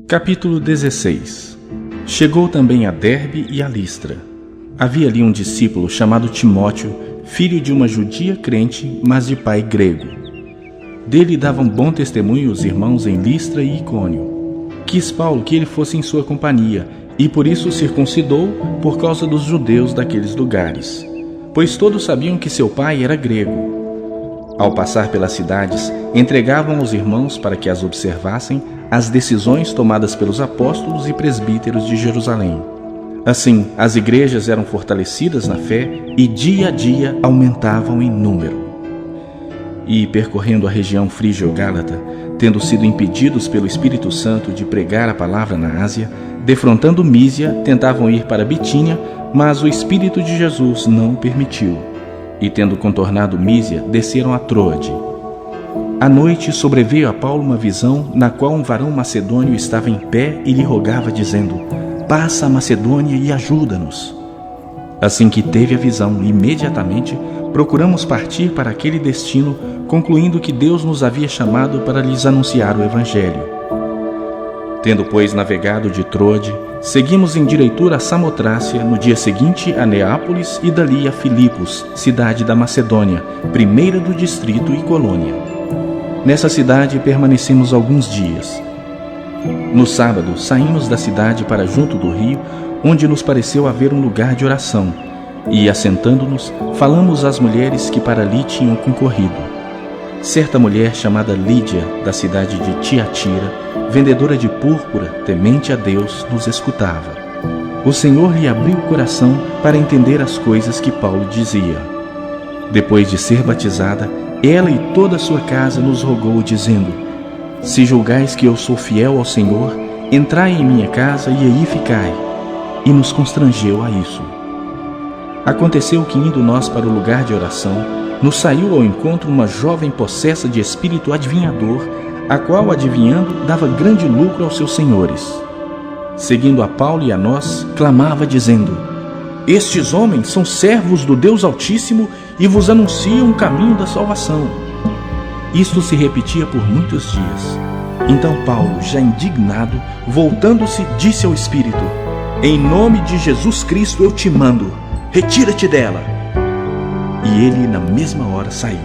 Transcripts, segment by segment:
Capítulo 16. Chegou também a Derbe e a Listra. Havia ali um discípulo chamado Timóteo, filho de uma judia crente, mas de pai grego. Dele davam bom testemunho os irmãos em Listra e Icônio. Quis Paulo que ele fosse em sua companhia, e por isso circuncidou por causa dos judeus daqueles lugares, pois todos sabiam que seu pai era grego. Ao passar pelas cidades, entregavam aos irmãos para que as observassem as decisões tomadas pelos apóstolos e presbíteros de Jerusalém. Assim, as igrejas eram fortalecidas na fé e dia a dia aumentavam em número. E, percorrendo a região frígio-gálata, tendo sido impedidos pelo Espírito Santo de pregar a palavra na Ásia, defrontando Mísia, tentavam ir para Bitínia, mas o Espírito de Jesus não o permitiu. E, tendo contornado Mísia, desceram a Troade. À noite sobreveio a Paulo uma visão, na qual um varão macedônio estava em pé e lhe rogava, dizendo: "Passa a Macedônia e ajuda-nos." Assim que teve a visão, imediatamente procuramos partir para aquele destino, concluindo que Deus nos havia chamado para lhes anunciar o Evangelho. Tendo, pois, navegado de Troade, seguimos em direitura a Samotrácia, no dia seguinte a Neápolis e dali a Filipos, cidade da Macedônia, primeira do distrito e colônia. Nessa cidade permanecemos alguns dias. No sábado, saímos da cidade para junto do rio, onde nos pareceu haver um lugar de oração, e, assentando-nos, falamos às mulheres que para ali tinham concorrido. Certa mulher chamada Lídia, da cidade de Tiatira, vendedora de púrpura, temente a Deus, nos escutava. O Senhor lhe abriu o coração para entender as coisas que Paulo dizia. Depois de ser batizada, ela e toda a sua casa nos rogou, dizendo: "Se julgais que eu sou fiel ao Senhor, entrai em minha casa e aí ficai." E nos constrangeu a isso. Aconteceu que, indo nós para o lugar de oração, nos saiu ao encontro uma jovem possessa de espírito adivinhador, a qual, adivinhando, dava grande lucro aos seus senhores. Seguindo a Paulo e a nós, clamava, dizendo: "Estes homens são servos do Deus Altíssimo e vos anunciam o caminho da salvação." Isto se repetia por muitos dias. Então Paulo, já indignado, voltando-se, disse ao espírito: "Em nome de Jesus Cristo eu te mando, retira-te dela." E ele na mesma hora saiu.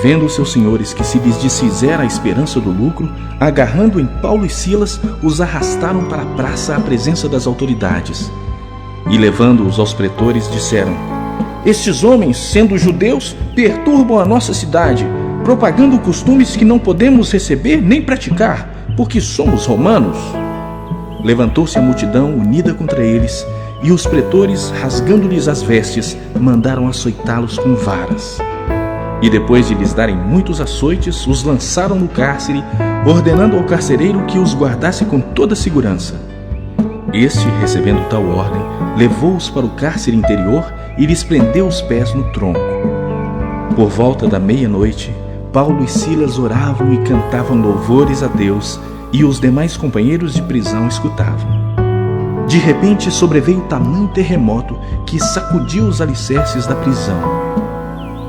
Vendo os seus senhores que se lhes desfizera a esperança do lucro, agarrando em Paulo e Silas, os arrastaram para a praça à presença das autoridades. E levando-os aos pretores, disseram: "Estes homens, sendo judeus, perturbam a nossa cidade, propagando costumes que não podemos receber nem praticar, porque somos romanos." Levantou-se a multidão unida contra eles, e os pretores, rasgando-lhes as vestes, mandaram açoitá-los com varas. E depois de lhes darem muitos açoites, os lançaram no cárcere, ordenando ao carcereiro que os guardasse com toda segurança. Este, recebendo tal ordem, levou-os para o cárcere interior e lhes prendeu os pés no tronco. Por volta da meia-noite, Paulo e Silas oravam e cantavam louvores a Deus, e os demais companheiros de prisão escutavam. De repente sobreveio tamanho terremoto que sacudiu os alicerces da prisão.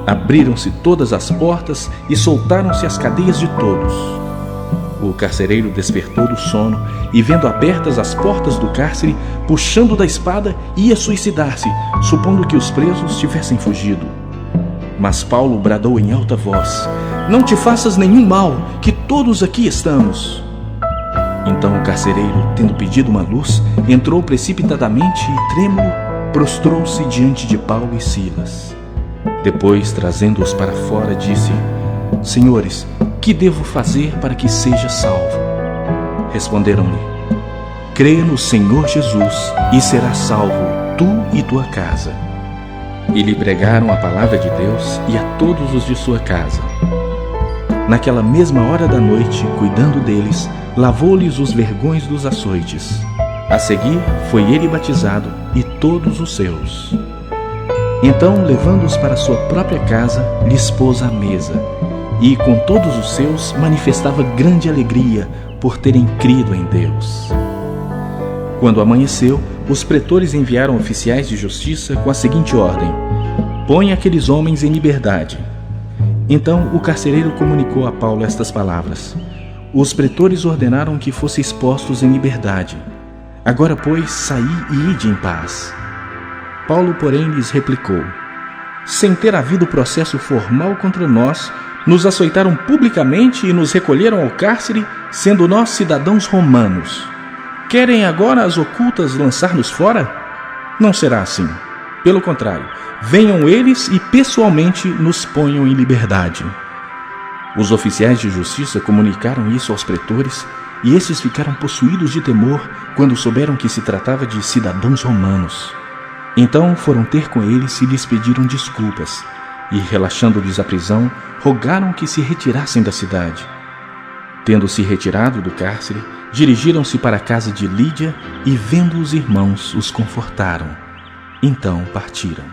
Abriram-se todas as portas e soltaram-se as cadeias de todos. O carcereiro despertou do sono e, vendo abertas as portas do cárcere, puxando da espada, ia suicidar-se, supondo que os presos tivessem fugido. Mas Paulo bradou em alta voz: "Não te faças nenhum mal, que todos aqui estamos." Então o carcereiro, tendo pedido uma luz, entrou precipitadamente e, trêmulo, prostrou-se diante de Paulo e Silas. Depois, trazendo-os para fora, disse: "Senhores, que devo fazer para que seja salvo?" Responderam-lhe: "Creia no Senhor Jesus e serás salvo, tu e tua casa." E lhe pregaram a palavra de Deus e a todos os de sua casa. Naquela mesma hora da noite, cuidando deles, lavou-lhes os vergões dos açoites. A seguir, foi ele batizado e todos os seus. Então, levando-os para sua própria casa, lhes pôs à mesa, e com todos os seus manifestava grande alegria por terem crido em Deus. Quando amanheceu, os pretores enviaram oficiais de justiça com a seguinte ordem: "Põe aqueles homens em liberdade." Então o carcereiro comunicou a Paulo estas palavras: os pretores ordenaram que fossem expostos em liberdade. Agora, pois, saí e ide em paz. Paulo, porém, lhes replicou: sem ter havido processo formal contra nós, nos açoitaram publicamente e nos recolheram ao cárcere, sendo nós cidadãos romanos. Querem agora as ocultas lançar-nos fora? Não será assim. Pelo contrário, venham eles e pessoalmente nos ponham em liberdade. Os oficiais de justiça comunicaram isso aos pretores, e estes ficaram possuídos de temor quando souberam que se tratava de cidadãos romanos. Então foram ter com eles e lhes pediram desculpas, e, relaxando-lhes a prisão, rogaram que se retirassem da cidade. Tendo-se retirado do cárcere, dirigiram-se para a casa de Lídia e, vendo os irmãos, os confortaram. Então partiram.